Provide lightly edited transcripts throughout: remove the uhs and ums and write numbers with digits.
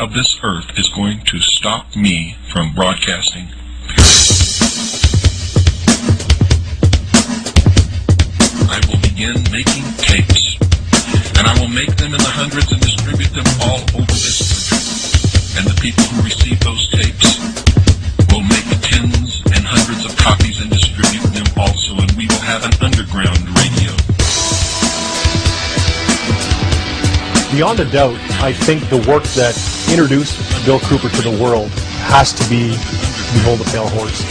of this earth is going to stop me from broadcasting. I will begin making tapes, and I will make them in the hundreds and distribute them all over this country. And the people who receive those tapes will make tens and hundreds of copies and distribute them also, and we will have an underground radio. Beyond a doubt, I think the work that introduced Bill Cooper to the world has to be Behold the Pale Horse.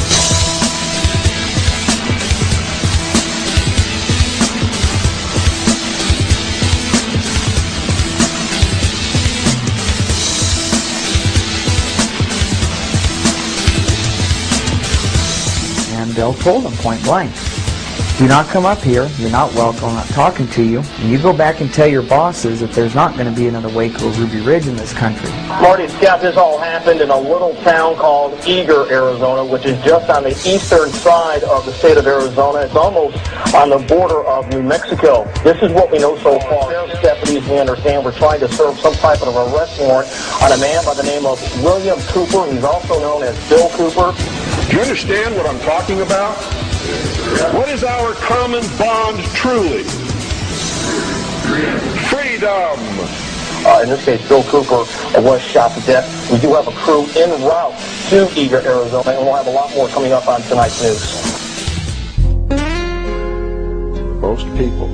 And Bill told him point blank, do not come up here, you're not welcome, I'm not talking to you, and you go back and tell your bosses that there's not going to be another Waco Ruby Ridge in this country. Marty Scott, this all happened in a little town called Eager, Arizona, which is just on the eastern side of the state of Arizona. It's almost on the border of New Mexico. This is what we know so far. Sheriff's deputies, we understand, were trying to serve some type of arrest warrant on a man by the name of William Cooper. He's also known as Bill Cooper. Do you understand what I'm talking about? What is our common bond truly? Freedom. In this case, Bill Cooper was shot to death. We do have a crew en route to Eager, Arizona, and we'll have a lot more coming up on tonight's news. Most people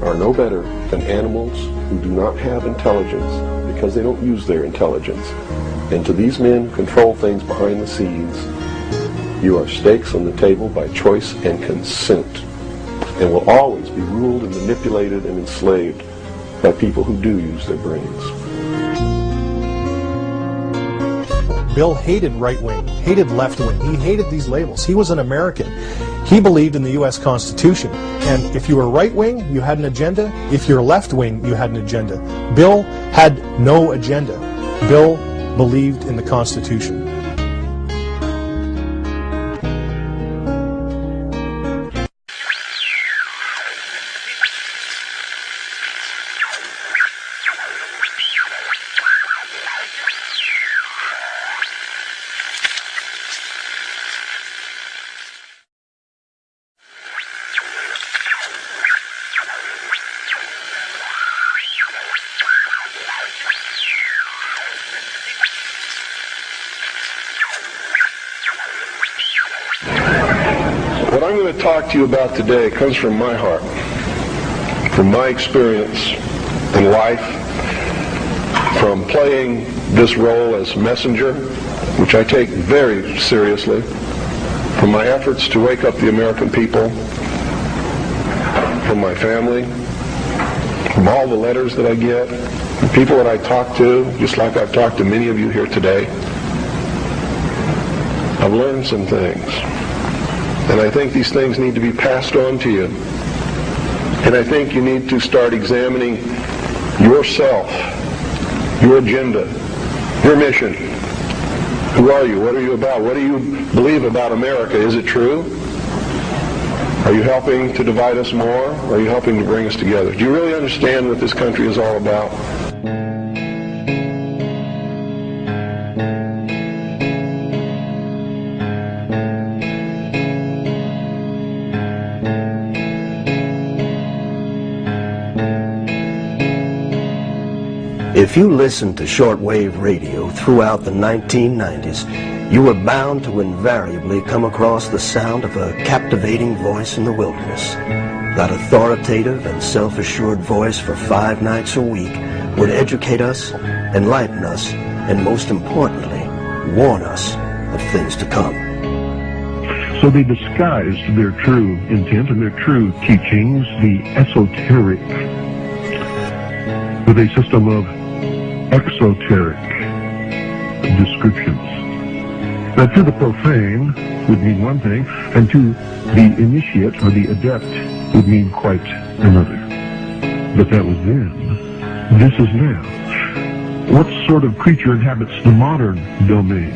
are no better than animals who do not have intelligence because they don't use their intelligence. And to these men who control things behind the scenes, you are stakes on the table by choice and consent, and will always be ruled and manipulated and enslaved by people who do use their brains. Bill hated right wing, hated left wing. He hated these labels. He was an American. He believed in the U.S. Constitution. And if you were right wing, you had an agenda. If you're left wing, you had an agenda. Bill had no agenda. Bill believed in the Constitution. What I'm going to talk to you about today comes from my heart, from my experience in life, from playing this role as messenger, which I take very seriously, from my efforts to wake up the American people, from my family, from all the letters that I get, the people that I talk to, just like I've talked to many of you here today. I've learned some things. And I think these things need to be passed on to you. And I think you need to start examining yourself, your agenda, your mission. Who are you? What are you about? What do you believe about America? Is it true? Are you helping to divide us more? Or are you helping to bring us together? Do you really understand what this country is all about? If you listened to shortwave radio throughout the 1990s, you were bound to invariably come across the sound of a captivating voice in the wilderness. That authoritative and self-assured voice for 5 nights a week would educate us, enlighten us, and most importantly, warn us of things to come. So they disguised their true intent and their true teachings, the esoteric, with a system of exoteric descriptions. Now, to the profane would mean one thing, and to the initiate or the adept would mean quite another. But that was then. This is now. What sort of creature inhabits the modern domain?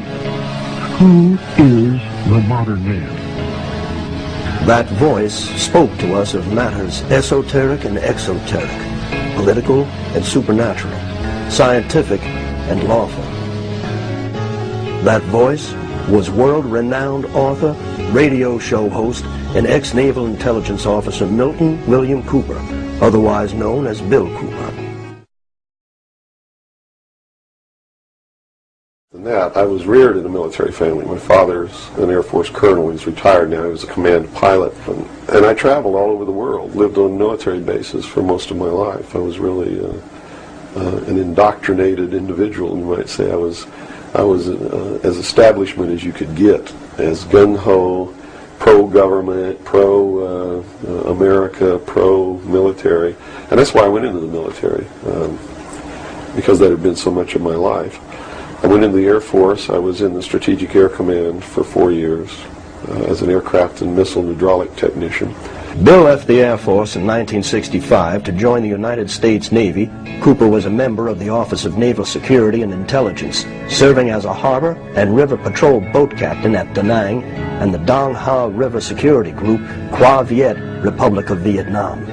Who is the modern man? That voice spoke to us of matters esoteric and exoteric, political and supernatural, scientific and lawful. That voice was world-renowned author, radio show host, and ex-Naval Intelligence Officer Milton Wiliam Cooper, otherwise known as Bill Cooper. I was reared in a military family. My father's an Air Force colonel. He's retired now. He was a command pilot. And I traveled all over the world, lived on military bases for most of my life. I was really an indoctrinated individual, you might say. I was as establishment as you could get, as gung-ho, pro-government, pro-America, pro-military. And that's why I went into the military, because that had been so much of my life. I went into the Air Force. I was in the Strategic Air Command for 4 years as an aircraft and missile and hydraulic technician. Bill left the Air Force in 1965 to join the United States Navy. Cooper was a member of the Office of Naval Security and Intelligence, serving as a harbor and river patrol boat captain at Da Nang and the Dong Ha River Security Group, Qua Viet, Republic of Vietnam.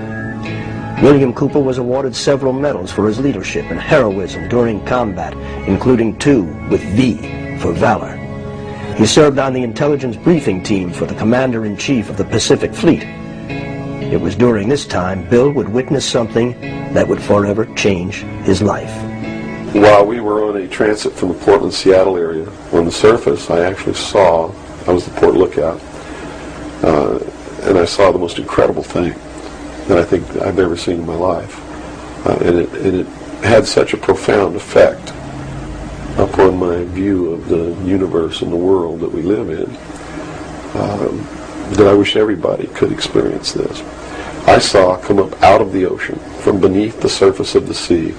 William Cooper was awarded several medals for his leadership and heroism during combat, including 2 with V for valor. He served on the intelligence briefing team for the Commander-in-Chief of the Pacific Fleet. It was during this time Bill would witness something that would forever change his life. While we were on a transit from the Portland-Seattle area, on the surface I actually saw, I was the port lookout, and I saw the most incredible thing that I think I've ever seen in my life. And it had such a profound effect upon my view of the universe and the world that we live in, that I wish everybody could experience this. I saw come up out of the ocean, from beneath the surface of the sea,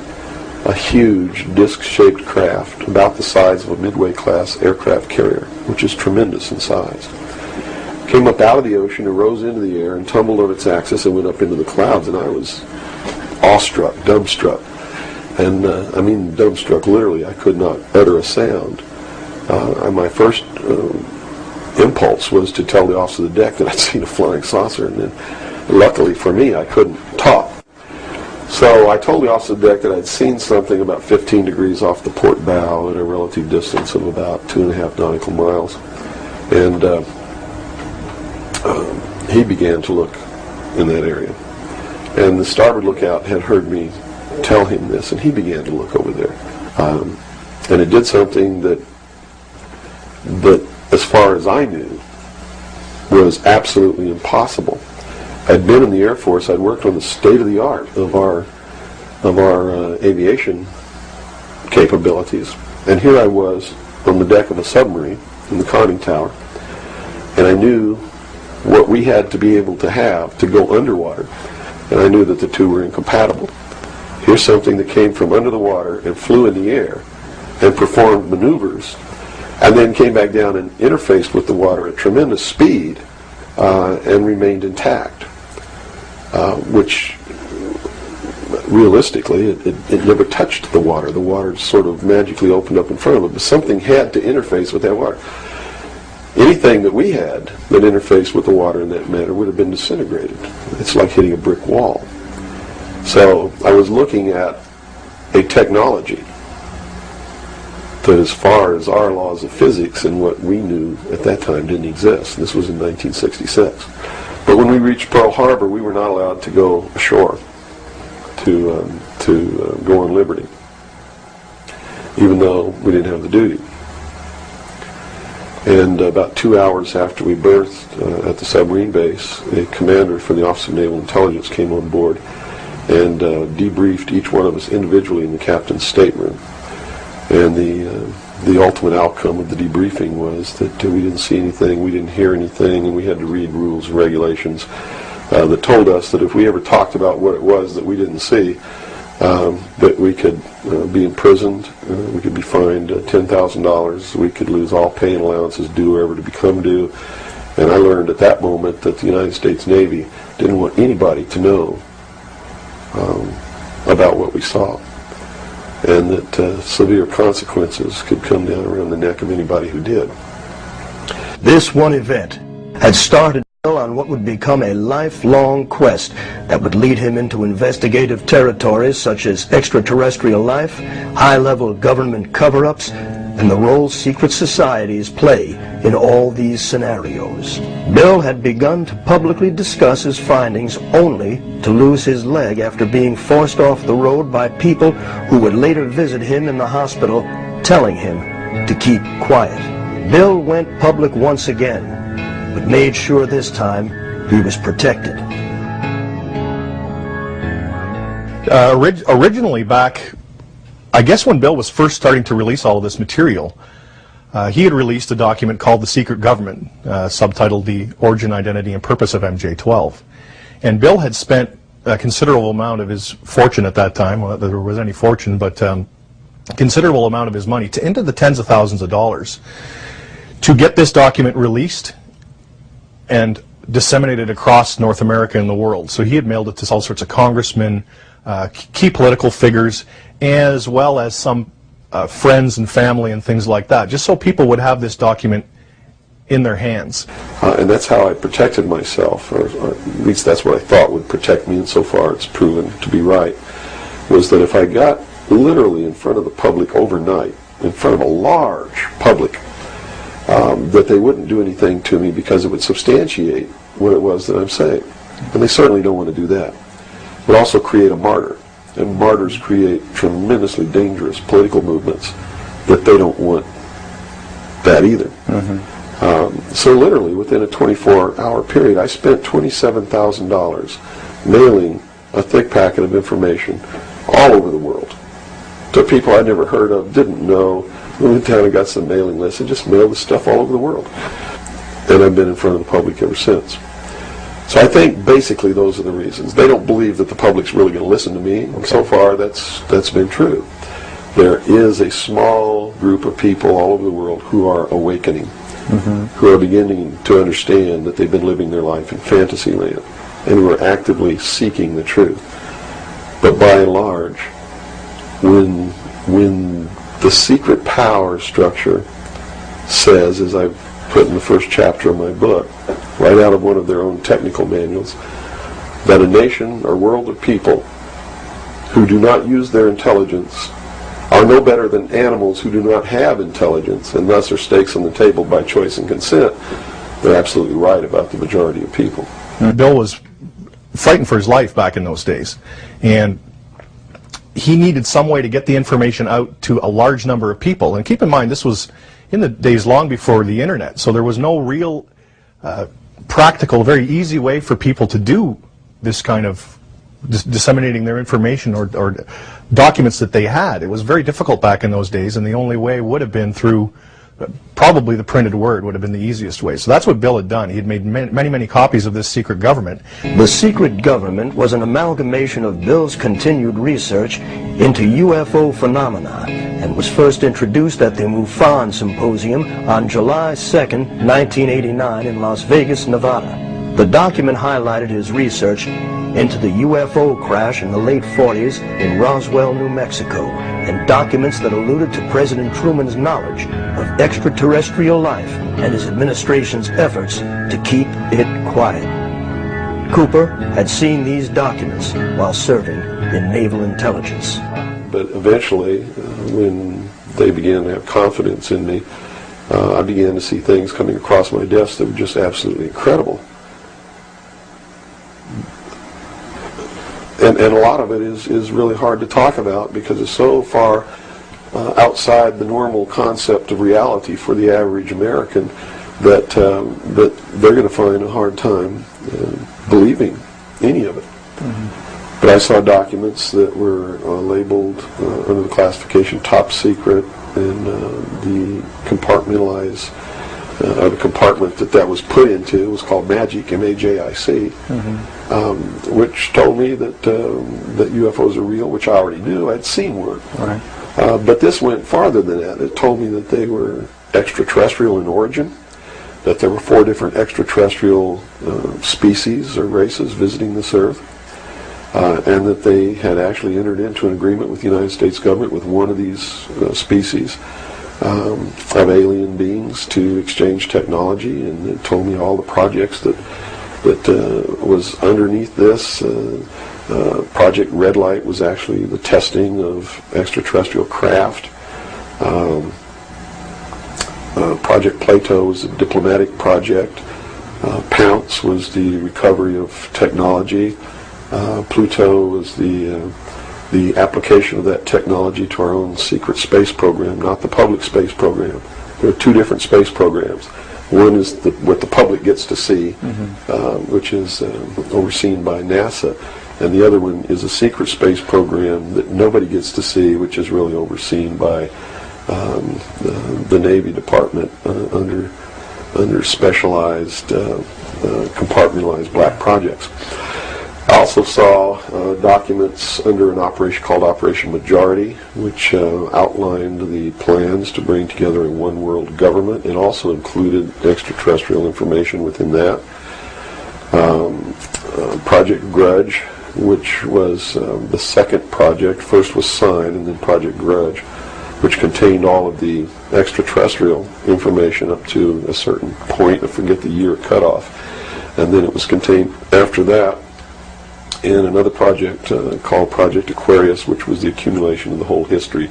a huge disc-shaped craft about the size of a midway-class aircraft carrier, which is tremendous in size. Came up out of the ocean and rose into the air and tumbled on its axis and went up into the clouds, and I was awestruck, dumbstruck. And I mean dumbstruck literally. I could not utter a sound. My first impulse was to tell the officer of the deck that I'd seen a flying saucer, and then luckily for me I couldn't talk. So I told the officer of the deck that I'd seen something about 15 degrees off the port bow at a relative distance of about 2.5 nautical miles. And he began to look in that area. And the starboard lookout had heard me tell him this, and he began to look over there. And it did something that, as far as I knew, was absolutely impossible. I'd been in the Air Force. I'd worked on the state-of-the-art of our aviation capabilities. And here I was on the deck of a submarine in the conning tower, and I knew what we had to be able to have to go underwater, and I knew that the two were incompatible. Here's something that came from under the water and flew in the air and performed maneuvers, and then came back down and interfaced with the water at tremendous speed and remained intact, which realistically it never touched the water. The water sort of magically opened up in front of it, but something had to interface with that water. Anything that we had that interfaced with the water in that manner would have been disintegrated. It's like hitting a brick wall. So I was looking at a technology that, as far as our laws of physics and what we knew at that time, didn't exist. This was in 1966. But when we reached Pearl Harbor, we were not allowed to go ashore to go on liberty, even though we didn't have the duty. And about 2 hours after we berthed at the submarine base, a commander from the Office of Naval Intelligence came on board and debriefed each one of us individually in the captain's stateroom. And the ultimate outcome of the debriefing was that we didn't see anything, we didn't hear anything, and we had to read rules and regulations that told us that if we ever talked about what it was that we didn't see, that we could be imprisoned, we could be fined $10,000, we could lose all pay and allowances due or ever to become due. And I learned at that moment that the United States Navy didn't want anybody to know about what we saw, and that severe consequences could come down around the neck of anybody who did. This one event had started on what would become a lifelong quest that would lead him into investigative territories such as extraterrestrial life, high-level government cover-ups, and the role secret societies play in all these scenarios. Bill had begun to publicly discuss his findings only to lose his leg after being forced off the road by people who would later visit him in the hospital, telling him to keep quiet. Bill went public once again, but made sure this time he was protected. Originally back, I guess when Bill was first starting to release all of this material, he had released a document called The Secret Government, subtitled The Origin, Identity, and Purpose of MJ-12. And Bill had spent a considerable amount of his fortune at that time, well, there was any fortune, but a considerable amount of his money, into the tens of thousands of dollars, to get this document released and disseminated across North America and the world. So he had mailed it to all sorts of congressmen, key political figures, as well as some friends and family and things like that, just so people would have this document in their hands. And that's how I protected myself, or at least that's what I thought would protect me, and so far it's proven to be right, was that if I got literally in front of the public overnight, in front of a large public, that they wouldn't do anything to me because it would substantiate what it was that I'm saying. And they certainly don't want to do that. It would also create a martyr. And martyrs create tremendously dangerous political movements that they don't want that either. So literally within a 24-hour period, I spent $27,000 mailing a thick packet of information all over the world to people I'd never heard of, didn't know. Went down and got some mailing lists and just mailed the stuff all over the world. And I've been in front of the public ever since. So I think basically those are the reasons. They don't believe that the public's really going to listen to me. Okay. So far that's been true. There is a small group of people all over the world who are awakening, who are beginning to understand that they've been living their life in fantasy land and who are actively seeking the truth. But by and large, when the secret power structure says, as I've put in the first chapter of my book, right out of one of their own technical manuals, that a nation or world of people who do not use their intelligence are no better than animals who do not have intelligence, and thus are stakes on the table by choice and consent, they're absolutely right about the majority of people. Bill was fighting for his life back in those days, and he needed some way to get the information out to a large number of people. And keep in mind, this was in the days long before the internet, so there was no real practical, very easy way for people to do this kind of disseminating their information or documents that they had. It was very difficult back in those days, and the only way would have been through probably the printed word would have been the easiest way. So that's what Bill had done. He had made many copies of this secret government. The secret government was an amalgamation of Bill's continued research into UFO phenomena and was first introduced at the MUFON Symposium on July 2nd, 1989 in Las Vegas, Nevada. The document highlighted his research into the UFO crash in the late 40s in Roswell, New Mexico, and documents that alluded to President Truman's knowledge of extraterrestrial life and his administration's efforts to keep it quiet. Cooper had seen these documents while serving in naval intelligence. But eventually, when they began to have confidence in me, I began to see things coming across my desk that were just absolutely incredible. And a lot of it is really hard to talk about because it's so far outside the normal concept of reality for the average American that they're going to find a hard time believing any of it. But I saw documents that were labeled under the classification top secret, and the compartmentalized the compartment that was put into was called MAGIC, M-A-J-I-C, which told me that UFOs are real, which I already knew. I'd seen one. Right. But this went farther than that. It told me that they were extraterrestrial in origin, that there were 4 different extraterrestrial species or races visiting this Earth, and that they had actually entered into an agreement with the United States government with one of these species of alien beings to exchange technology, and it told me all the projects that that was underneath this. Project Red Light was actually the testing of extraterrestrial craft. Project Plato was a diplomatic project. Pounce was the recovery of technology. Pluto was the application of that technology to our own secret space program, not the public space program. There are two different space programs. One is what the public gets to see, which is overseen by NASA, and the other one is a secret space program that nobody gets to see, which is really overseen by the Navy Department under specialized, compartmentalized black projects. I also saw documents under an operation called Operation Majority, which outlined the plans to bring together a one-world government. It also included extraterrestrial information within that. Project Grudge, which was the second project. First was Sign, and then Project Grudge, which contained all of the extraterrestrial information up to a certain point. I forget the year cutoff. And then it was contained after that in another project called Project Aquarius, which was the accumulation of the whole history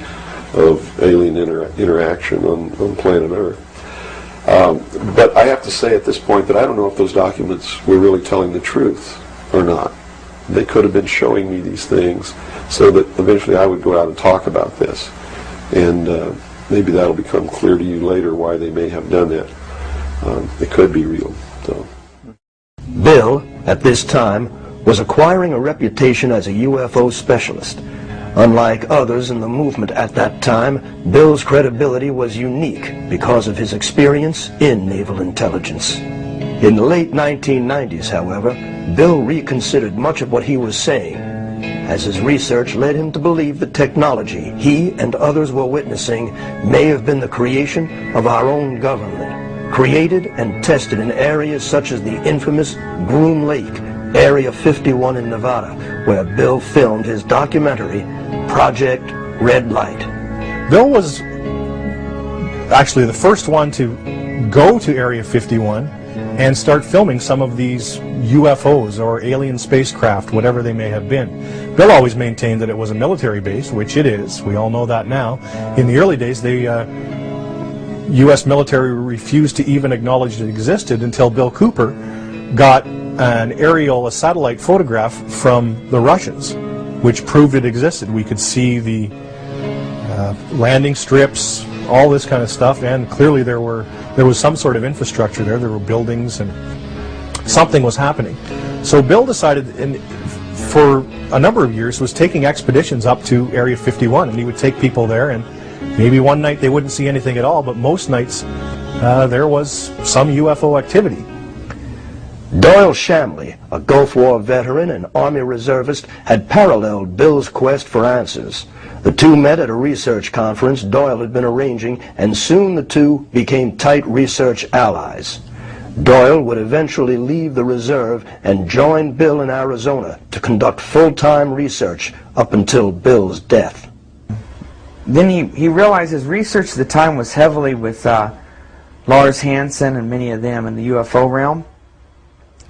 of alien interaction on planet Earth. But I have to say at this point that I don't know if those documents were really telling the truth or not. They could have been showing me these things so that eventually I would go out and talk about this. And maybe that'll become clear to you later why they may have done that. It could be real. So. Bill, at this time, was acquiring a reputation as a UFO specialist. Unlike others in the movement at that time, Bill's credibility was unique because of his experience in naval intelligence. In the late 1990s, however, Bill reconsidered much of what he was saying, as his research led him to believe the technology he and others were witnessing may have been the creation of our own government, created and tested in areas such as the infamous Groom Lake, Area 51 in Nevada, where Bill filmed his documentary, Project Red Light. Bill was actually the first one to go to Area 51 and start filming some of these UFOs or alien spacecraft, whatever they may have been. Bill always maintained that it was a military base, which it is. We all know that now. In the early days, the U.S. military refused to even acknowledge it existed until Bill Cooper got a satellite photograph from the Russians, which proved it existed. We could see the landing strips, all this kind of stuff, and clearly there was some sort of infrastructure there. There were buildings, and something was happening. So Bill decided, and for a number of years, was taking expeditions up to Area 51, and he would take people there, and maybe one night they wouldn't see anything at all, but most nights there was some UFO activity. Doyle Shamley, a Gulf War veteran and Army reservist, had paralleled Bill's quest for answers. The two met at a research conference Doyle had been arranging, and soon the two became tight research allies. Doyle would eventually leave the reserve and join Bill in Arizona to conduct full-time research up until Bill's death. Then he realized his research at the time was heavily with Lars Hansen and many of them in the UFO realm.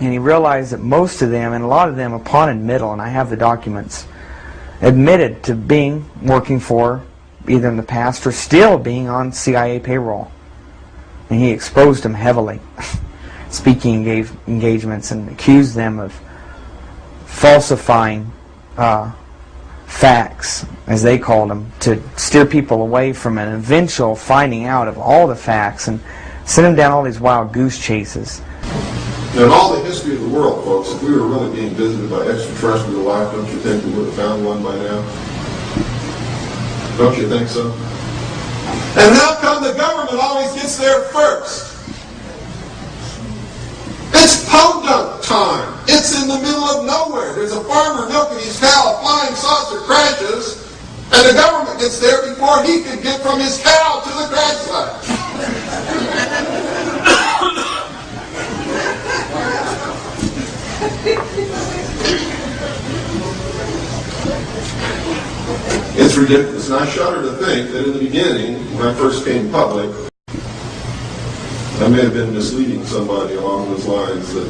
And he realized that most of them, and a lot of them upon admittal, and I have the documents, admitted to working for, either in the past or still being on CIA payroll. And he exposed them heavily, speaking engagements, and accused them of falsifying facts, as they called them, to steer people away from an eventual finding out of all the facts and send them down all these wild goose chases. Now, in all the history of the world, folks, if we were really being visited by extraterrestrial life, don't you think we would have found one by now? Don't you think so? And how come the government always gets there first? It's podunk time. It's in the middle of nowhere. There's a farmer milking his cow, a flying saucer crashes, and the government gets there before he can get from his cow to the crash site. It's ridiculous, and I shudder to think that in the beginning, when I first came public, I may have been misleading somebody along those lines that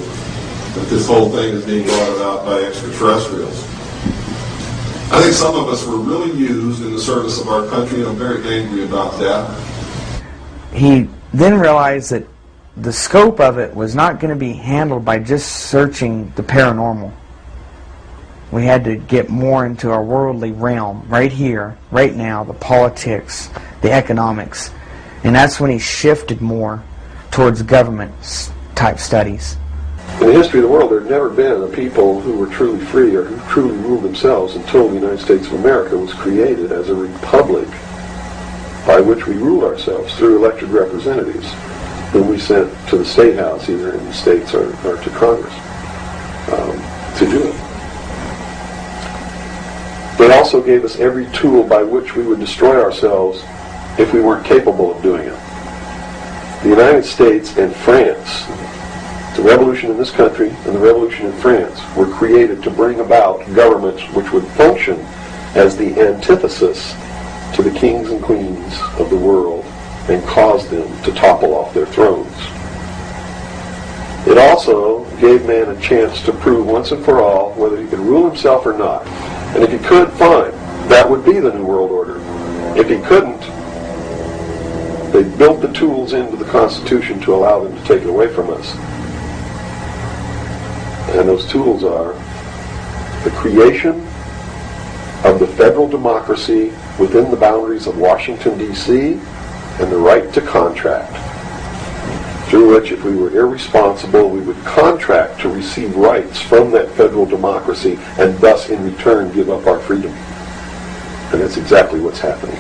that this whole thing is being brought about by extraterrestrials. I think some of us were really used in the service of our country, and I'm very angry about that. He then realized that the scope of it was not going to be handled by just searching the paranormal. We had to get more into our worldly realm, right here, right now, the politics, the economics. And that's when he shifted more towards government-type studies. In the history of the world, there had never been a people who were truly free or who truly ruled themselves until the United States of America was created as a republic by which we ruled ourselves through elected representatives whom we sent to the State House, either in the States or to Congress, to do it. It also gave us every tool by which we would destroy ourselves if we weren't capable of doing it. The United States and France, the revolution in this country and the revolution in France, were created to bring about governments which would function as the antithesis to the kings and queens of the world and cause them to topple off their thrones. It also gave man a chance to prove once and for all whether he could rule himself or not. And if he could, fine. That would be the New World Order. If he couldn't, they built the tools into the Constitution to allow them to take it away from us. And those tools are the creation of the federal democracy within the boundaries of Washington, D.C., and the right to contract, through which, if we were irresponsible, we would contract to receive rights from that federal democracy and thus, in return, give up our freedom. And that's exactly what's happening.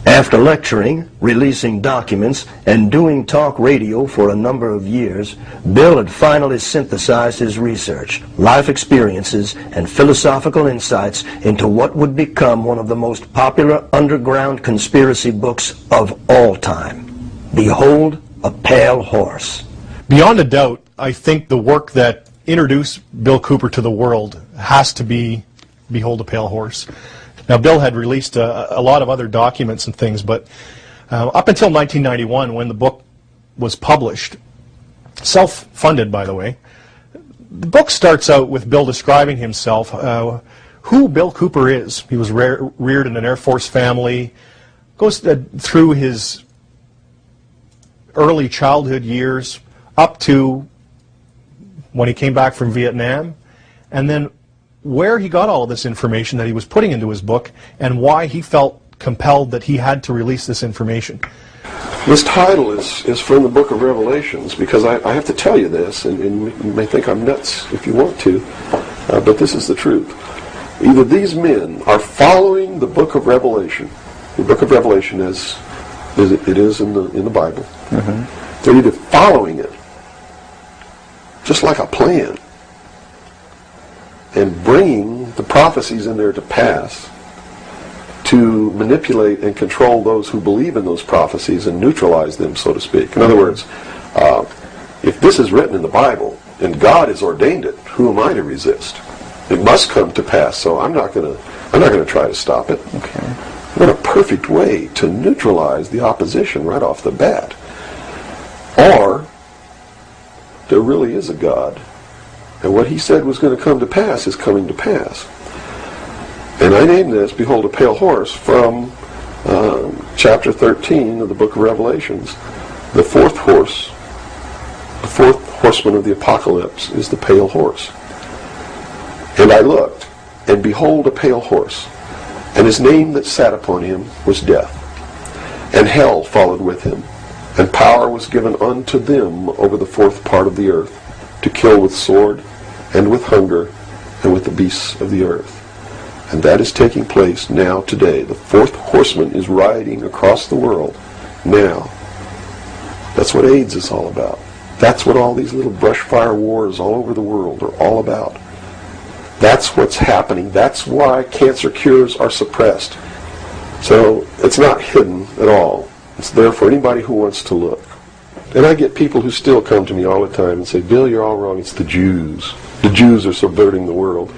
After lecturing, releasing documents, and doing talk radio for a number of years, Bill had finally synthesized his research, life experiences, and philosophical insights into what would become one of the most popular underground conspiracy books of all time. Behold a Pale Horse. Beyond a doubt, I think the work that introduced Bill Cooper to the world has to be Behold a Pale Horse. Now, Bill had released a lot of other documents and things, but up until 1991, when the book was published, self-funded, by the way, the book starts out with Bill describing himself, who Bill Cooper is. He was reared in an Air Force family, goes through his early childhood years up to when he came back from Vietnam, and then where he got all of this information that he was putting into his book and why he felt compelled that he had to release this information. This title is from the book of Revelations, because I have to tell you this, and you may think I'm nuts if you want to, but this is the truth. Either these men are following the book of Revelation, the book of Revelation as it is in the Bible. Mm-hmm. They're either following it, just like a plan, and bringing the prophecies in there to pass to manipulate and control those who believe in those prophecies and neutralize them, so to speak. In other words, if this is written in the Bible and God has ordained it, who am I to resist? It must come to pass, so I'm not going to try to stop it. Okay. What a perfect way to neutralize the opposition right off the bat. Or there really is a God, and what he said was going to come to pass is coming to pass. And I named this, Behold a Pale Horse, from chapter 13 of the book of Revelations. The fourth horseman of the apocalypse is the pale horse. And I looked, and behold a pale horse, and his name that sat upon him was Death. And hell followed with him, and power was given unto them over the fourth part of the earth, to kill with sword, and with hunger, and with the beasts of the earth. And that is taking place now, today. The fourth horseman is riding across the world now. That's what AIDS is all about. That's what all these little brush fire wars all over the world are all about. That's what's happening. That's why cancer cures are suppressed. So it's not hidden at all. It's there for anybody who wants to look. And I get people who still come to me all the time and say, Bill, you're all wrong. It's the Jews. The Jews are subverting the world.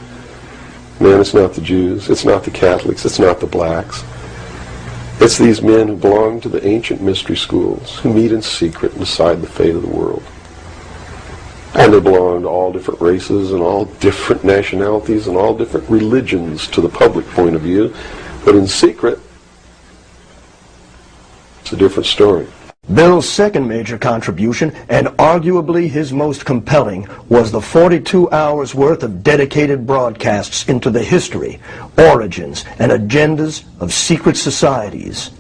Man, it's not the Jews. It's not the Catholics. It's not the blacks. It's these men who belong to the ancient mystery schools, who meet in secret and decide the fate of the world. And they belong to all different races and all different nationalities and all different religions to the public point of view. But in secret, it's a different story. Bill's second major contribution, and arguably his most compelling, was the 42 hours worth of dedicated broadcasts into the history, origins, and agendas of secret societies.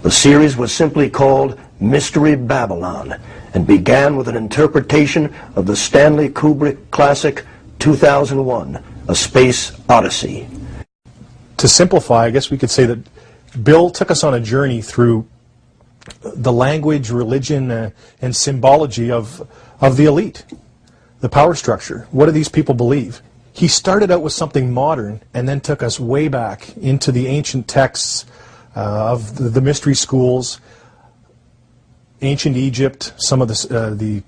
The series was simply called Mystery Babylon, and began with an interpretation of the Stanley Kubrick classic 2001, A Space Odyssey. To simplify, I guess we could say that Bill took us on a journey through the language, religion, and symbology of the elite, the power structure. What do these people believe? He started out with something modern and then took us way back into the ancient texts of the mystery schools, ancient Egypt, some of the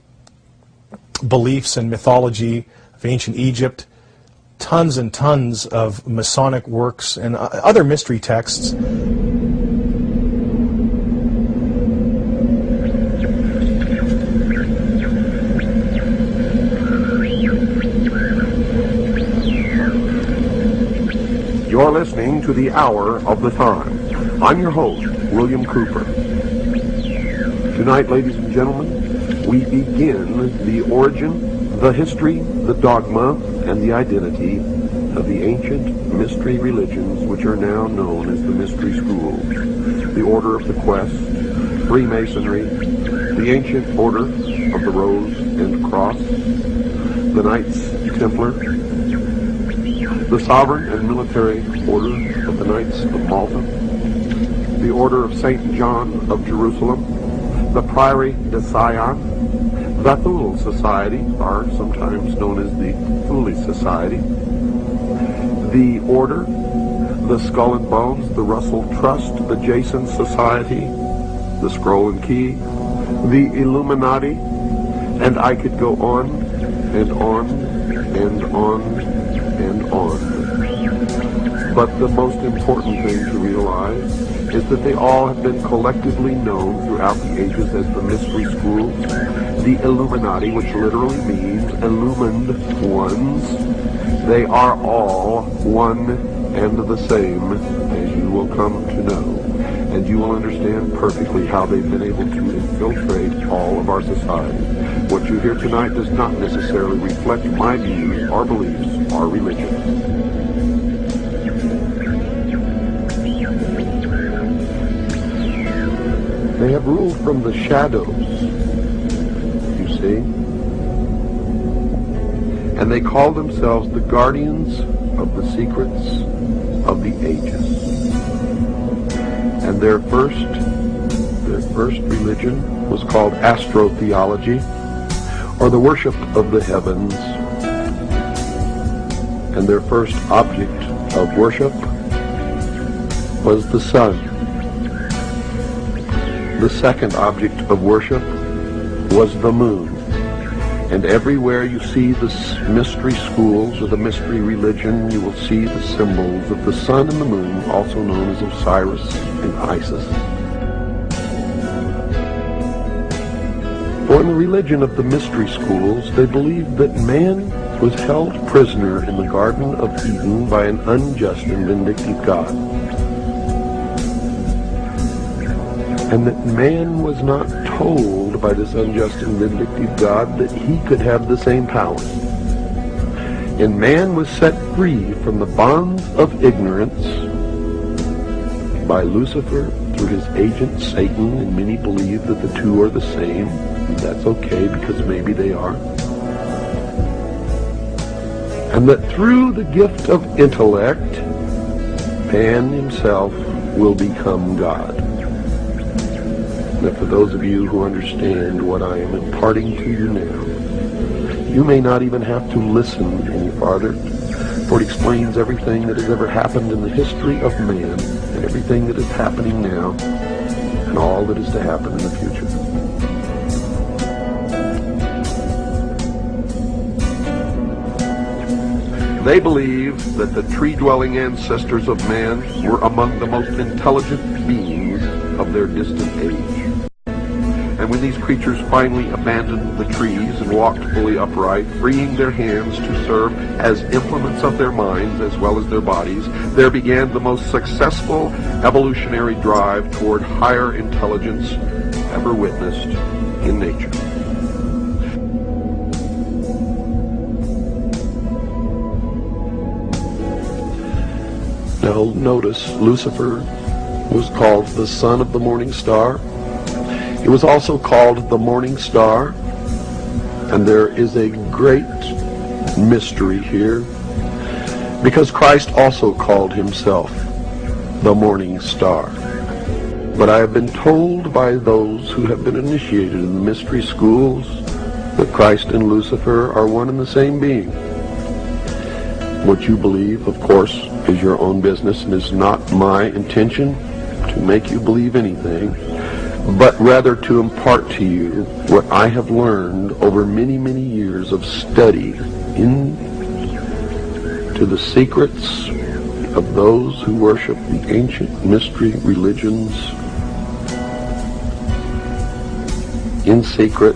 beliefs and mythology of ancient Egypt, tons and tons of Masonic works and other mystery texts. You're listening to the Hour of the Time. I'm your host, William Cooper. Tonight, ladies and gentlemen, we begin the origin, the history, the dogma, and the identity of the ancient mystery religions which are now known as the mystery schools. The Order of the Quest, Freemasonry, the ancient Order of the Rose and Cross, the Knights Templar, the Sovereign and Military Order of the Knights of Malta, the Order of St. John of Jerusalem, the Priory de Sion, the Thule Society, or sometimes known as the Thule Society, the Order, the Skull and Bones, the Russell Trust, the Jason Society, the Scroll and Key, the Illuminati, and I could go on and on and on and on. But the most important thing to realize is that they all have been collectively known throughout the ages as the mystery schools, the Illuminati, which literally means illumined ones. They are all one and the same, as you will come to know. And you will understand perfectly how they've been able to infiltrate all of our society. What you hear tonight does not necessarily reflect my views, our beliefs, our religion. They have ruled from the shadows, you see. And they call themselves the guardians of the secrets of the ages. And their first religion was called astrotheology, or the worship of the heavens. And their first object of worship was the sun. The second object of worship was the moon. And everywhere you see the mystery schools or the mystery religion, you will see the symbols of the sun and the moon, also known as Osiris and Isis. For in the religion of the mystery schools, they believed that man was held prisoner in the Garden of Eden by an unjust and vindictive God. And that man was not told by this unjust and vindictive God that he could have the same powers. And man was set free from the bonds of ignorance by Lucifer through his agent Satan, and many believe that the two are the same. And that's okay, because maybe they are. And that through the gift of intellect, man himself will become God. Now, for those of you who understand what I am imparting to you now, you may not even have to listen any farther, for it explains everything that has ever happened in the history of man, and everything that is happening now, and all that is to happen in the future. They believe that the tree-dwelling ancestors of man were among the most intelligent beings of their distant age. And when these creatures finally abandoned the trees and walked fully upright, freeing their hands to serve as implements of their minds as well as their bodies, there began the most successful evolutionary drive toward higher intelligence ever witnessed in nature. Now notice, Lucifer was called the son of the morning star. He was also called the morning star, and there is a great mystery here, because Christ also called himself the morning star. But I have been told by those who have been initiated in the mystery schools that Christ and Lucifer are one and the same being. What you believe, of course, is your own business, and is not my intention to make you believe anything, but rather to impart to you what I have learned over many, many years of study into the secrets of those who worship the ancient mystery religions in secret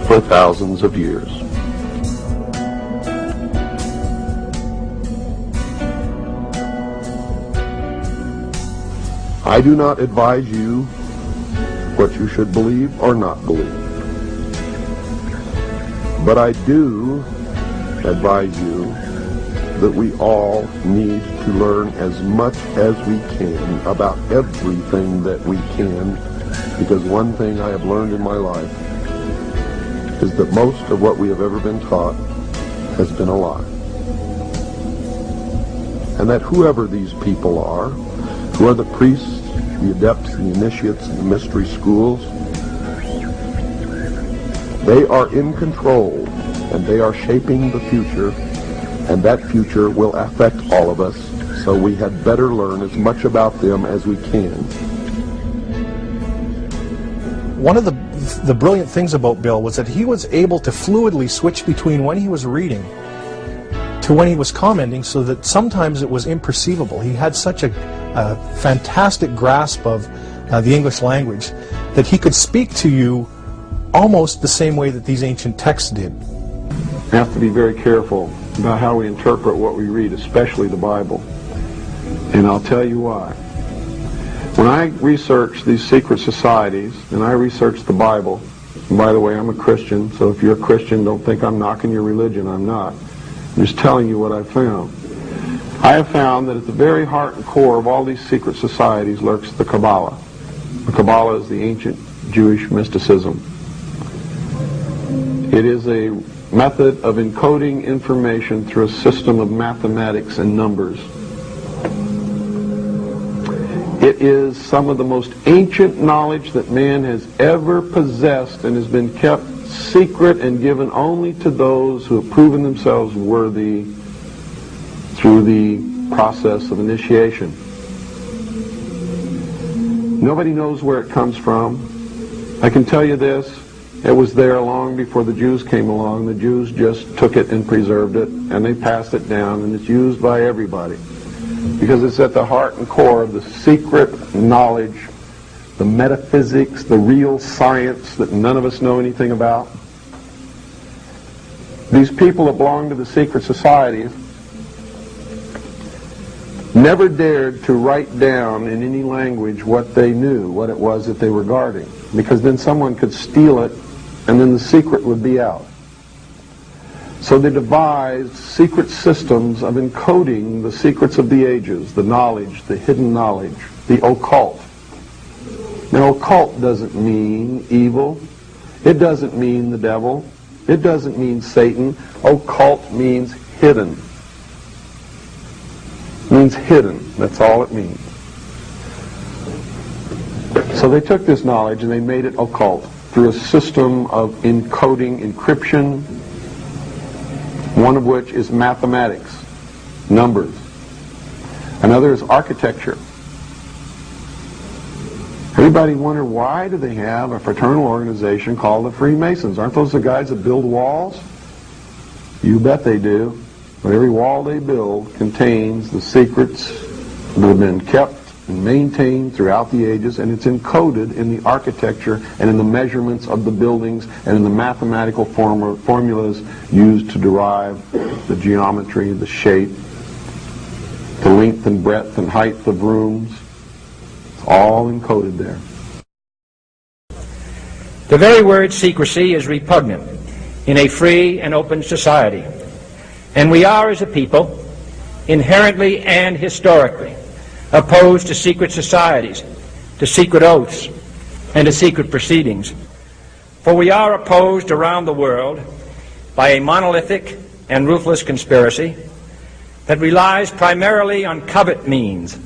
for thousands of years. I do not advise you what you should believe or not believe. But I do advise you that we all need to learn as much as we can about everything that we can, because one thing I have learned in my life is that most of what we have ever been taught has been a lie. And that whoever these people are, who are the priests, the adepts, the initiates, and the mystery schools, they are in control, and they are shaping the future, and that future will affect all of us, so we had better learn as much about them as we can. One of the brilliant things about Bill was that he was able to fluidly switch between when he was reading to when he was commenting, so that sometimes it was imperceivable. He had such a fantastic grasp of the English language that he could speak to you almost the same way that these ancient texts did. We have to be very careful about how we interpret what we read, especially the Bible. And I'll tell you why. When I research these secret societies, and I research the Bible, and by the way, I'm a Christian, so if you're a Christian, don't think I'm knocking your religion. I'm not. I'm just telling you what I found. I have found that at the very heart and core of all these secret societies lurks the Kabbalah. The Kabbalah is the ancient Jewish mysticism. It is a method of encoding information through a system of mathematics and numbers. It is some of the most ancient knowledge that man has ever possessed, and has been kept secret and given only to those who have proven themselves worthy through the process of initiation. Nobody knows where it comes from. I can tell you this, it was there long before the Jews came along. The Jews just took it and preserved it, and they passed it down, and it's used by everybody, because it's at the heart and core of the secret knowledge, the metaphysics, the real science that none of us know anything about. These people that belong to the secret societies never dared to write down in any language what they knew, what it was that they were guarding, because then someone could steal it, and then the secret would be out. So they devised secret systems of encoding the secrets of the ages, the knowledge, the hidden knowledge, the occult. Now, occult doesn't mean evil. It doesn't mean the devil. It doesn't mean Satan. Occult means hidden. It means hidden. That's all it means. So they took this knowledge and they made it occult through a system of encoding, encryption, one of which is mathematics, numbers. Another is architecture. Everybody wonder, why do they have a fraternal organization called the Freemasons? Aren't those the guys that build walls? You bet they do. But every wall they build contains the secrets that have been kept and maintained throughout the ages, and it's encoded in the architecture and in the measurements of the buildings and in the mathematical formulas used to derive the geometry, the shape, the length and breadth and height of rooms. It's all encoded there. The very word secrecy is repugnant in a free and open society, and we are, as a people, inherently and historically opposed to secret societies, to secret oaths, and to secret proceedings. For we are opposed around the world by a monolithic and ruthless conspiracy that relies primarily on covert means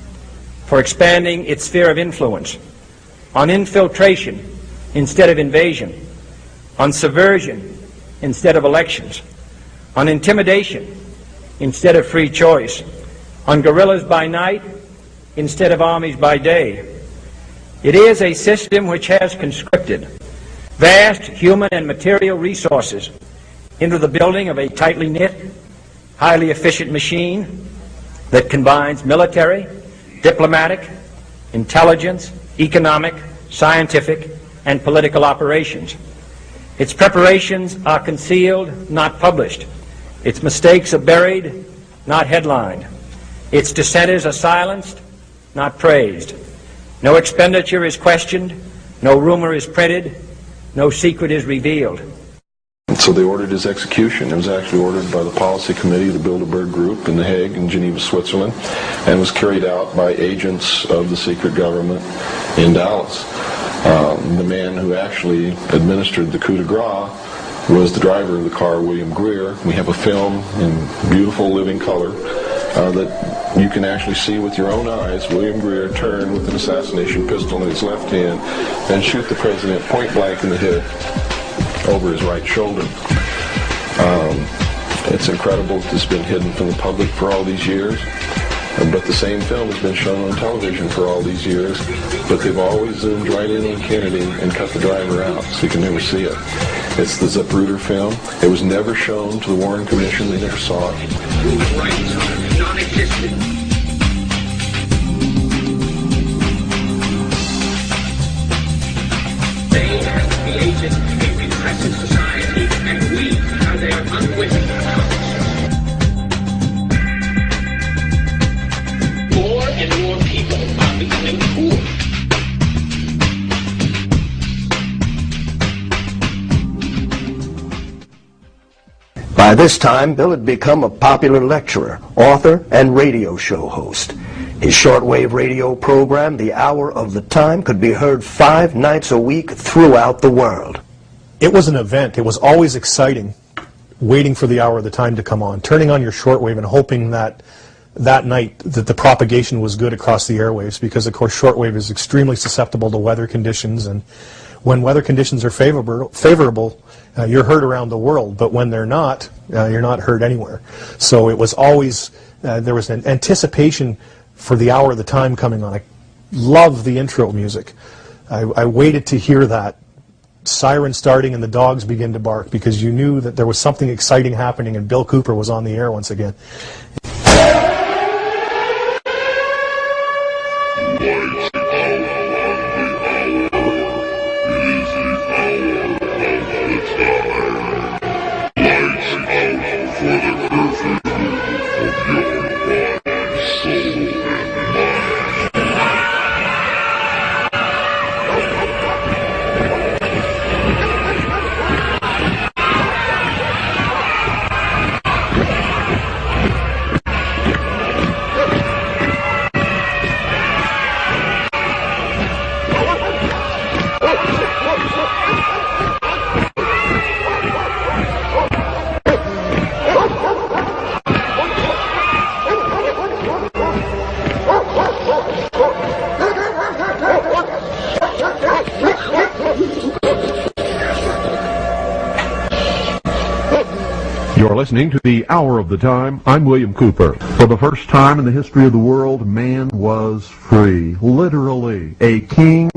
for expanding its sphere of influence, on infiltration instead of invasion, on subversion instead of elections, on intimidation instead of free choice, on guerrillas by night instead of armies by day. It is a system which has conscripted vast human and material resources into the building of a tightly knit, highly efficient machine that combines military, diplomatic, intelligence, economic, scientific, and political operations. Its preparations are concealed, not published. Its mistakes are buried, not headlined. Its dissenters are silenced, not praised. No expenditure is questioned, no rumor is printed, no secret is revealed. And so they ordered his execution. It was actually ordered by the Policy Committee of the Bilderberg Group in The Hague in Geneva, Switzerland, and was carried out by agents of the secret government in Dallas. The man who actually administered the coup de grace was the driver of the car, William Greer. We have a film in beautiful living color that you can actually see with your own eyes William Greer turn with an assassination pistol in his left hand and shoot the president point blank in the head over his right shoulder. It's incredible. It's been hidden from the public for all these years. But the same film has been shown on television for all these years, but they've always zoomed right in on Kennedy and cut the driver out, so you can never see it. It's the Zapruder film. It was never shown to the Warren Commission. They never saw it. Human rights are non-existent. They have created a repressive society, and we are their unwitting accomplices. More and more people are becoming poor. By this time, Bill had become a popular lecturer, author, and radio show host. His shortwave radio program, The Hour of the Time, could be heard 5 nights a week throughout the world. It was an event. It was always exciting, waiting for the hour of the time to come on, turning on your shortwave and hoping that that night that the propagation was good across the airwaves, because of course shortwave is extremely susceptible to weather conditions, and when weather conditions are favorable, you're heard around the world, but when they're not, you're not heard anywhere. So it was always, there was an anticipation for the hour of the time coming on. I love the intro music. I waited to hear that siren starting and the dogs begin to bark, because you knew that there was something exciting happening and Bill Cooper was on the air once again. You're listening to The Hour of the Time. I'm William Cooper. For the first time in the history of the world, man was free. Literally, a king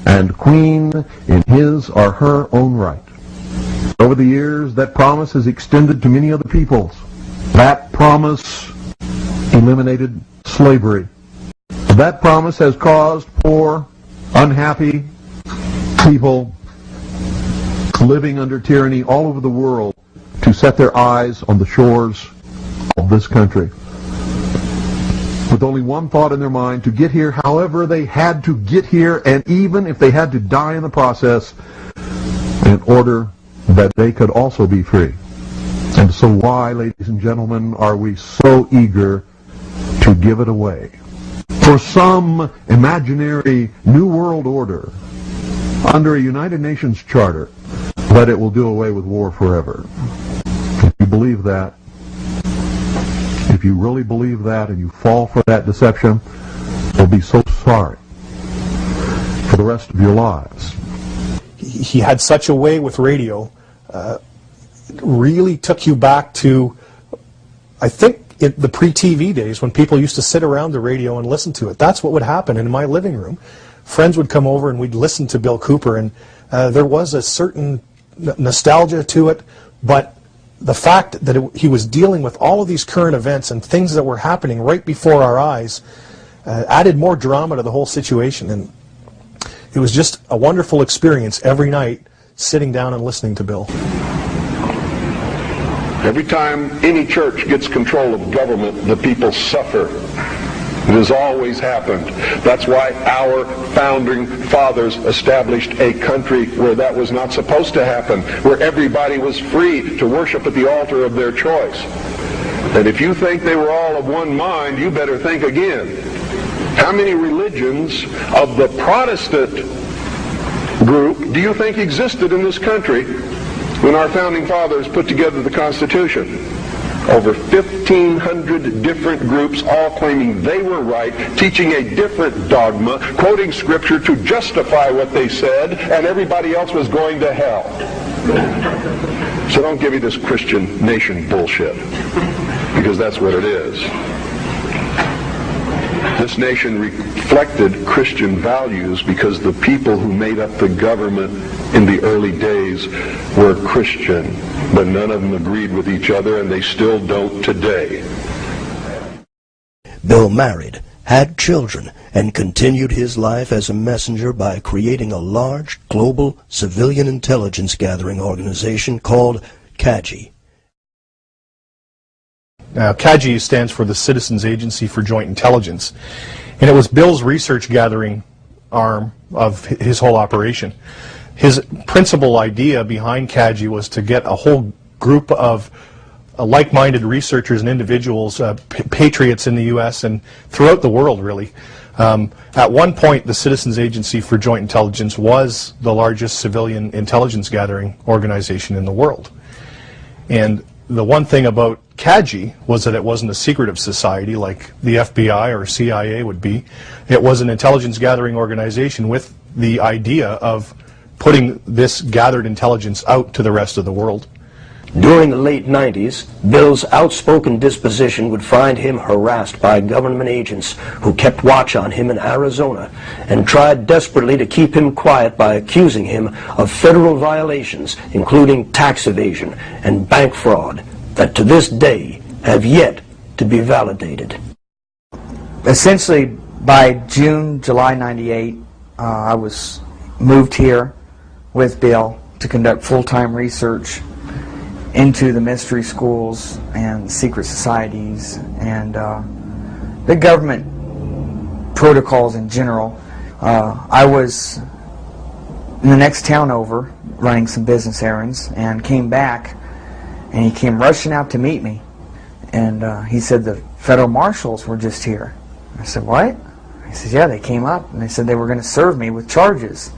and queen in his or her own right. Over the years, that promise has extended to many other peoples. That promise eliminated slavery. That promise has caused poor, unhappy people living under tyranny all over the world to set their eyes on the shores of this country, with only one thought in their mind: to get here however they had to get here, and even if they had to die in the process, in order that they could also be free. And so why, ladies and gentlemen, are we so eager to give it away for some imaginary new world order under a United Nations charter that it will do away with war forever? If you believe that, if you really believe that and you fall for that deception, you'll be so sorry for the rest of your lives. He had such a way with radio, really took you back to, I think, the pre-TV days when people used to sit around the radio and listen to it. That's what would happen in my living room. Friends would come over and we'd listen to Bill Cooper, and there was a certain nostalgia to it, but the fact that he was dealing with all of these current events and things that were happening right before our eyes added more drama to the whole situation. And it was just a wonderful experience every night sitting down and listening to Bill. Every time any church gets control of government, the people suffer. It has always happened. That's why our founding fathers established a country where that was not supposed to happen, where everybody was free to worship at the altar of their choice. And if you think they were all of one mind, you better think again. How many religions of the Protestant group do you think existed in this country when our founding fathers put together the Constitution? Over 1,500 different groups, all claiming they were right, teaching a different dogma, quoting scripture to justify what they said, and everybody else was going to hell. So don't give me this Christian nation bullshit, because that's what it is. This nation reflected Christian values because the people who made up the government in the early days were Christian, but none of them agreed with each other, and they still don't today. Bill married, had children, and continued his life as a messenger by creating a large global civilian intelligence gathering organization called CAGI. Now, CAGI stands for the Citizens Agency for Joint Intelligence, and it was Bill's research gathering arm of his whole operation. His principal idea behind CAGI was to get a whole group of like-minded researchers and individuals, patriots in the U.S. and throughout the world, really. At one point, the Citizens Agency for Joint Intelligence was the largest civilian intelligence gathering organization in the world. And the one thing about CAGI was that it wasn't a secretive society like the FBI or CIA would be. It was an intelligence gathering organization with the idea of putting this gathered intelligence out to the rest of the world. During the late 90s, Bill's outspoken disposition would find him harassed by government agents who kept watch on him in Arizona and tried desperately to keep him quiet by accusing him of federal violations, including tax evasion and bank fraud, that to this day have yet to be validated. Essentially, by July 98, I was moved here with Bill to conduct full-time research into the mystery schools and secret societies and the government protocols in general. I was in the next town over running some business errands and came back, and he came rushing out to meet me, and he said the federal marshals were just here. I said, what? He said, yeah, they came up and they said they were going to serve me with charges.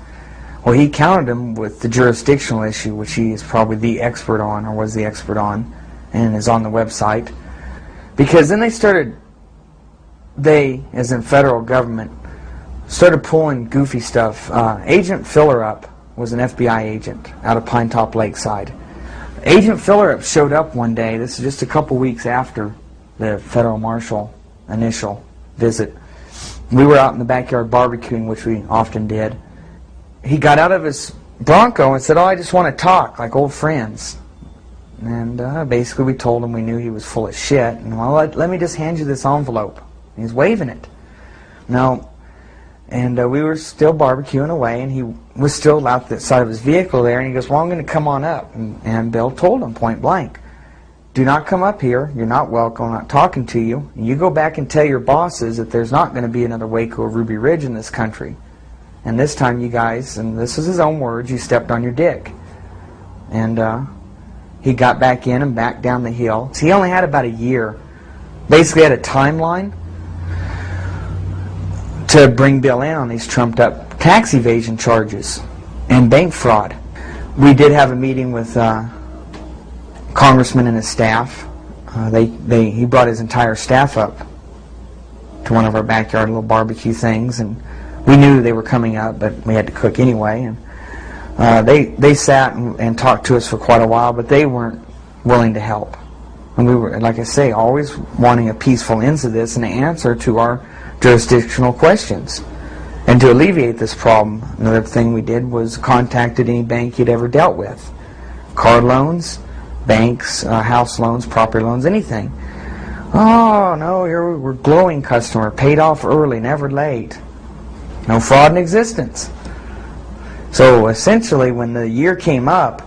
Well, he countered him with the jurisdictional issue, which he is probably the expert on, or was the expert on, and is on the website. Because then they, as in federal government, started pulling goofy stuff. Agent Fillerup was an FBI agent out of Pine Top Lakeside. Agent Fillerup showed up one day, this is just a couple weeks after the federal marshal initial visit. We were out in the backyard barbecuing, which we often did. He got out of his Bronco and said, oh, I just want to talk like old friends. And basically we told him we knew he was full of shit. And well, let me just hand you this envelope. He's waving it. No. And we were still barbecuing away, and he was still out the side of his vehicle there, and he goes, well, I'm going to come on up. And Bill told him point blank, do not come up here. You're not welcome. I'm not talking to you. You go back and tell your bosses that there's not going to be another Waco or Ruby Ridge in this country. And this time you guys, and this is his own words, you stepped on your dick. And he got back in and back down the hill. So he only had about a year. Basically had a timeline to bring Bill in on these trumped up tax evasion charges and bank fraud. We did have a meeting with Congressman and his staff. He brought his entire staff up to one of our backyard little barbecue things, and we knew they were coming up, but we had to cook anyway. And they sat and talked to us for quite a while, but they weren't willing to help. And we were, like I say, always wanting a peaceful end to this and an answer to our jurisdictional questions. And to alleviate this problem, another thing we did was contacted any bank he'd ever dealt with. Car loans, banks, house loans, property loans, anything. Oh, no, we're a glowing customer, paid off early, never late. No fraud in existence. So essentially, when the year came up,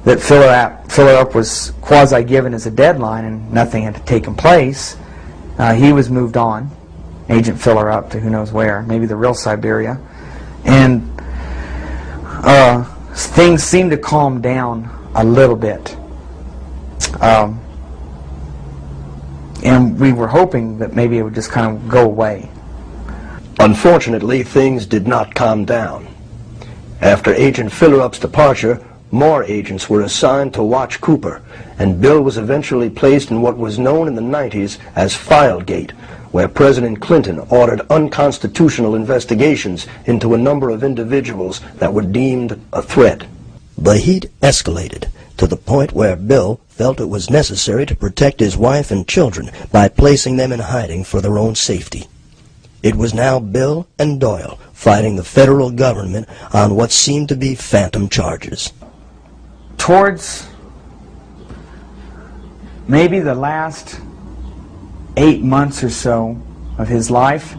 that Filler Up was quasi-given as a deadline and nothing had taken place, he was moved on, Agent Filler Up, to who knows where, maybe the real Siberia. And things seemed to calm down a little bit. And we were hoping that maybe it would just kind of go away. Unfortunately, things did not calm down. After Agent Filler Up's departure, more agents were assigned to watch Cooper, and Bill was eventually placed in what was known in the 90s as Filegate, where President Clinton ordered unconstitutional investigations into a number of individuals that were deemed a threat. The heat escalated to the point where Bill felt it was necessary to protect his wife and children by placing them in hiding for their own safety. It was now Bill and Doyle fighting the federal government on what seemed to be phantom charges. Towards maybe the last 8 months or so of his life,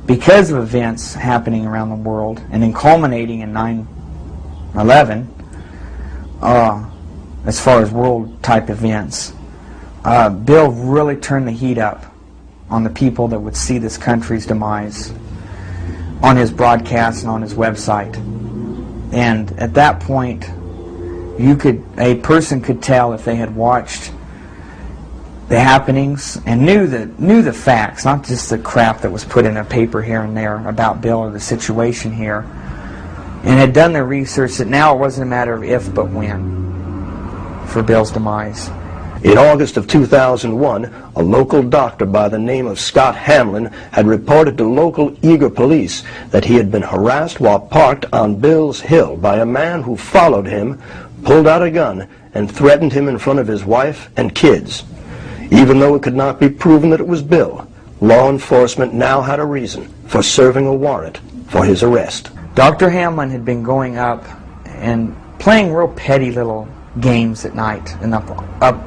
because of events happening around the world and then culminating in 9/11, as far as world-type events, Bill really turned the heat up on the people that would see this country's demise on his broadcast and on his website. And at that point, a person could tell if they had watched the happenings and knew the facts, not just the crap that was put in a paper here and there about Bill or the situation here, and had done their research, that now it wasn't a matter of if but when for Bill's demise. In August of 2001, a local doctor by the name of Scott Hamlin had reported to local Eager police that he had been harassed while parked on Bill's Hill by a man who followed him, pulled out a gun, and threatened him in front of his wife and kids. Even though it could not be proven that it was Bill, law enforcement now had a reason for serving a warrant for his arrest. Dr. Hamlin had been going up and playing real petty little games at night and up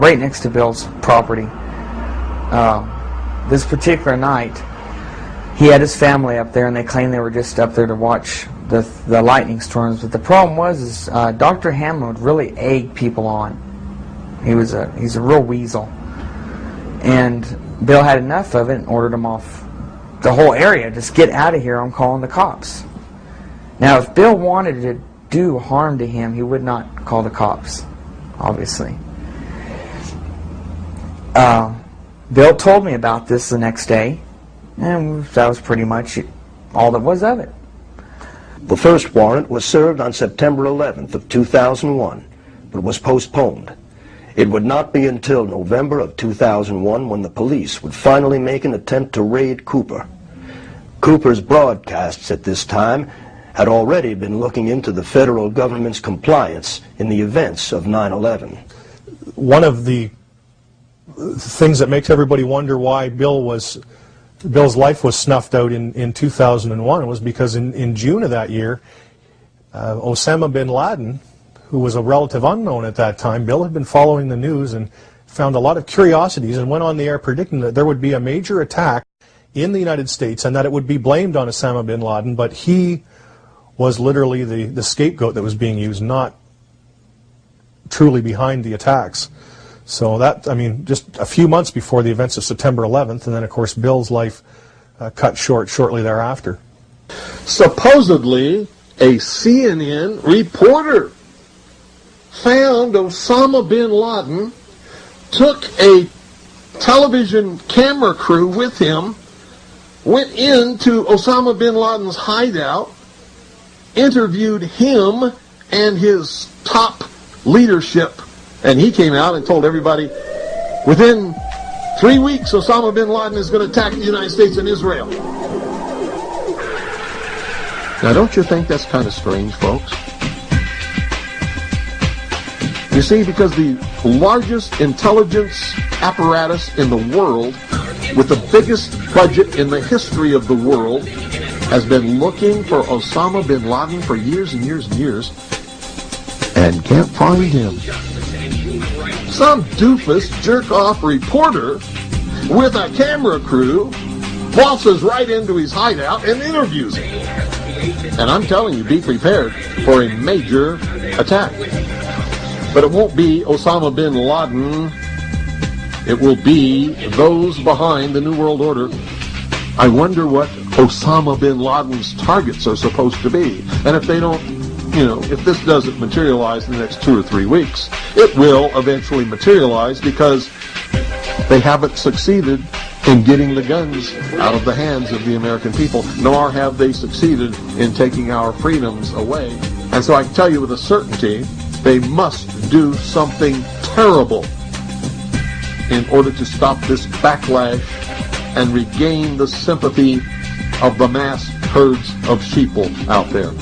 right next to Bill's property. This particular night, he had his family up there, and they claimed they were just up there to watch the lightning storms. But the problem was Dr. Hamlin would really egg people on. He's a real weasel. And Bill had enough of it and ordered him off the whole area. Just get out of here, I'm calling the cops. Now, if Bill wanted to do harm to him, he would not call the cops, obviously. Bill told me about this the next day, and that was pretty much all that was of it. The first warrant was served on September 11th of 2001, but was postponed. It would not be until November of 2001 when the police would finally make an attempt to raid Cooper. Cooper's broadcasts at this time had already been looking into the federal government's compliance in the events of 9/11. One of the things that makes everybody wonder why Bill's life was snuffed out in 2001 was because in June of that year, Osama Bin Laden, who was a relative unknown at that time, Bill had been following the news and found a lot of curiosities and went on the air predicting that there would be a major attack in the United States and that it would be blamed on Osama bin Laden, but he was literally the scapegoat that was being used, not truly behind the attacks. So that, I mean, just a few months before the events of September 11th, and then of course Bill's life cut short shortly thereafter. Supposedly, a CNN reporter found Osama bin Laden, took a television camera crew with him, went into Osama bin Laden's hideout, interviewed him and his top leadership, and he came out and told everybody, within 3 weeks Osama bin Laden is going to attack the United States and Israel. Now, don't you think that's kind of strange, folks? You see, because the largest intelligence apparatus in the world, with the biggest budget in the history of the world, has been looking for Osama bin Laden for years and years and years, and can't find him. Some doofus jerk-off reporter with a camera crew waltzes right into his hideout and interviews him. And I'm telling you, be prepared for a major attack. But it won't be Osama bin Laden. It will be those behind the New World Order. I wonder what Osama bin Laden's targets are supposed to be. And if they don't, if this doesn't materialize in the next 2 or 3 weeks, it will eventually materialize because they haven't succeeded in getting the guns out of the hands of the American people, nor have they succeeded in taking our freedoms away. And so I can tell you with a certainty, they must do something terrible in order to stop this backlash and regain the sympathy of the mass herds of sheeple out there.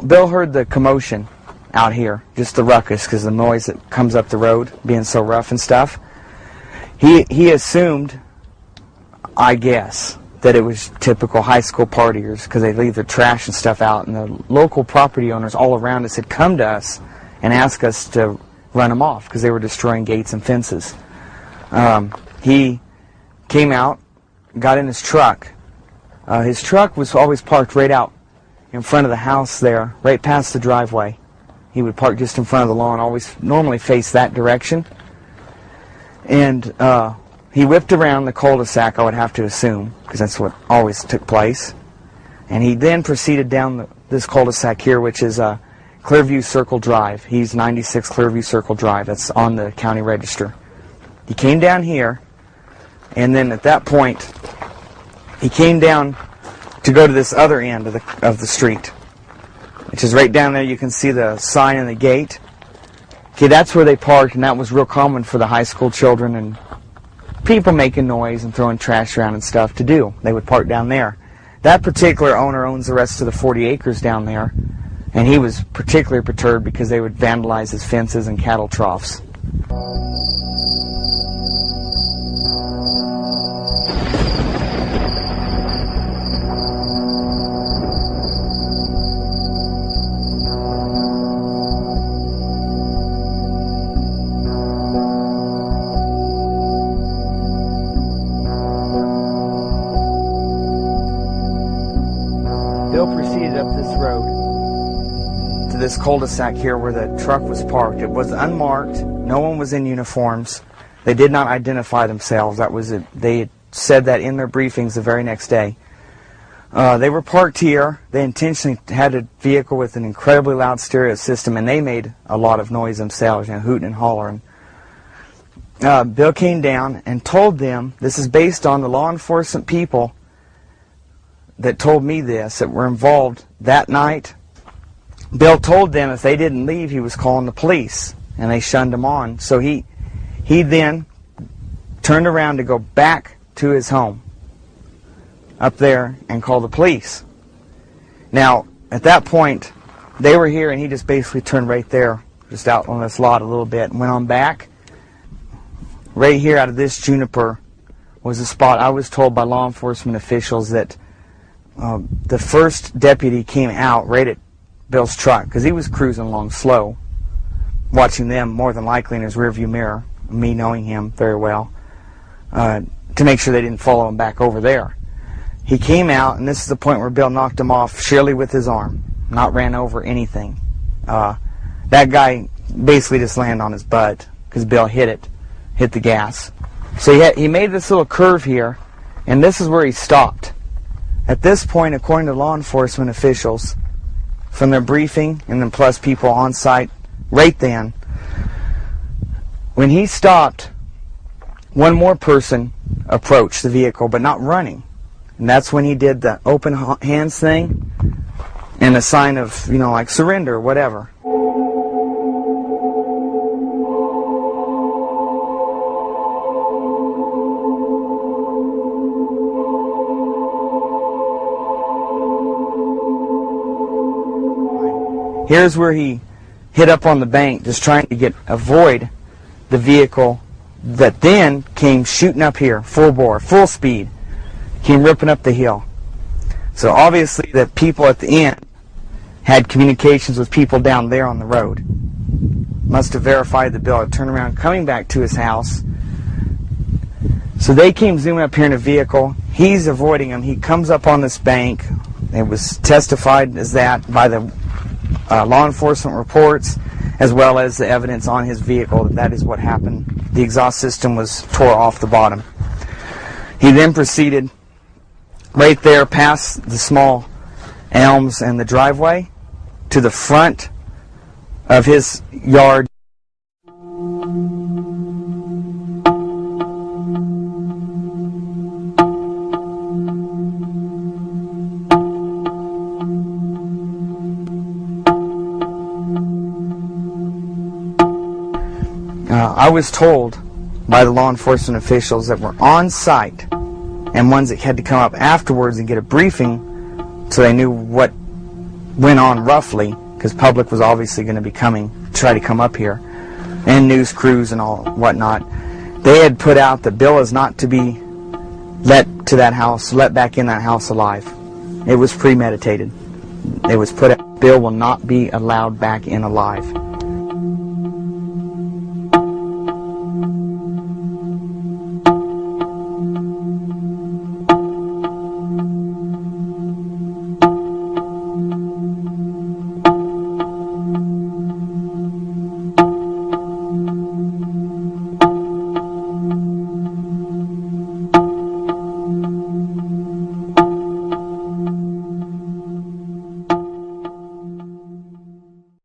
Bill heard the commotion out here, just the ruckus, because the noise that comes up the road, being so rough and stuff. He assumed, I guess, that it was typical high school partiers, because they leave their trash and stuff out, and the local property owners all around us had come to us and asked us to run them off, because they were destroying gates and fences. He came out, got in his truck. His truck was always parked right out in front of the house there, right past the driveway. He would park just in front of the lawn, always normally face that direction. And he whipped around the cul-de-sac, I would have to assume, because that's what always took place. And he then proceeded down this cul-de-sac here, which is Clearview Circle Drive. He's 96 Clearview Circle Drive. That's on the county register. He came down here, and then at that point, he came down to go to this other end of the street, which is right down there. You can see the sign and the gate. Okay, that's where they parked, and that was real common for the high school children and people making noise and throwing trash around and stuff to do. They would park down there. That particular owner owns the rest of the 40 acres down there, and he was particularly perturbed because they would vandalize his fences and cattle troughs. Bill proceeded up this road to this cul-de-sac here where the truck was parked. It was unmarked. No one was in uniforms. They did not identify themselves. That was it. They had said that in their briefings the very next day. They were parked here. They intentionally had a vehicle with an incredibly loud stereo system, and they made a lot of noise themselves, hooting and hollering. Bill came down and told them, this is based on the law enforcement people that told me this, that were involved that night, Bill told them if they didn't leave, he was calling the police, and they shunned him on. So he then turned around to go back to his home up there and call the police. Now, at that point, they were here, and he just basically turned right there, just out on this lot a little bit, and went on back. Right here out of this juniper was a spot. I was told by law enforcement officials that the first deputy came out right at Bill's truck, because he was cruising along slow, watching them more than likely in his rearview mirror, me knowing him very well, to make sure they didn't follow him back over there. He came out, and this is the point where Bill knocked him off sheerly with his arm, not ran over anything. That guy basically just landed on his butt because Bill hit the gas. So he made this little curve here, and this is where he stopped. At this point, according to law enforcement officials, from their briefing, and then plus people on site right then, when he stopped, one more person approached the vehicle, but not running. And that's when he did the open hands thing and a sign of, like surrender or whatever. Here's where he hit up on the bank, just trying to avoid the vehicle that then came shooting up here, full bore, full speed, came ripping up the hill. So obviously the people at the end had communications with people down there on the road. Must have verified that Bill had turned around coming back to his house. So they came zooming up here in a vehicle. He's avoiding them. He comes up on this bank. It was testified as that by the law enforcement reports, as well as the evidence on his vehicle that is what happened. The exhaust system was tore off the bottom. He then proceeded right there past the small elms and the driveway to the front of his yard. I was told by the law enforcement officials that were on site and ones that had to come up afterwards and get a briefing so they knew what went on roughly, because public was obviously going to be coming to try to come up here, and news crews and all whatnot. They had put out that Bill is not to be let back in that house alive. It was premeditated. It was put out, Bill will not be allowed back in alive.